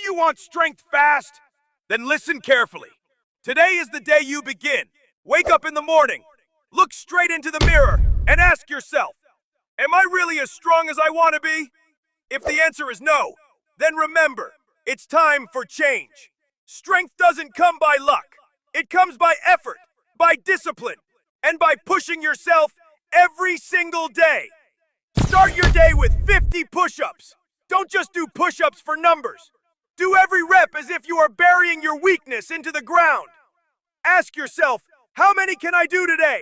you want strength fast? Then listen carefully. Today is the day you begin. Wake up in the morning, look straight into the mirror, and ask yourself, am I really as strong as I want to be? If the answer is no, then remember, it's time for change. Strength doesn't come by luck. It comes by effort, by discipline, and by pushing yourself every single day. Start your day with 50 push-ups. Don't just do push-ups for numbers. Do every rep as if you are burying your weakness into the ground. Ask yourself, how many can I do today?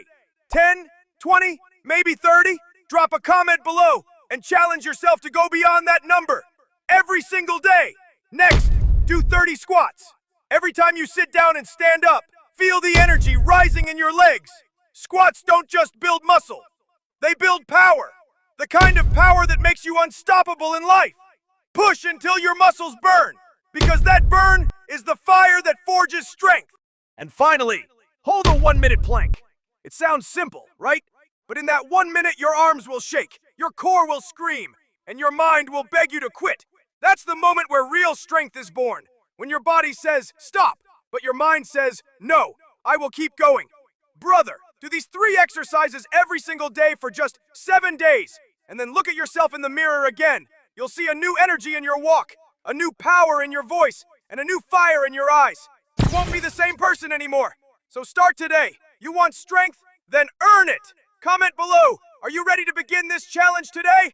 10, 20, maybe 30? Drop a comment below and challenge yourself to go beyond that number every single day. Next, do 30 squats. Every time you sit down and stand up, feel the energy rising in your legs. Squats don't just build muscle. They build power. The kind of power that makes you unstoppable in life. Push until your muscles burn, because that burn is the fire that forges strength. And finally, hold a 1-minute plank. It sounds simple, right? But in that 1 minute, your arms will shake, your core will scream, and your mind will beg you to quit. That's the moment where real strength is born. When your body says, stop, but your mind says, no, I will keep going. Brother, do these 3 exercises every single day for just 7 days, and then look at yourself in the mirror again. You'll see a new energy in your walk, a new power in your voice, and a new fire in your eyes. You won't be the same person anymore. So start today. You want strength? Then earn it. Comment below. Are you ready to begin this challenge today?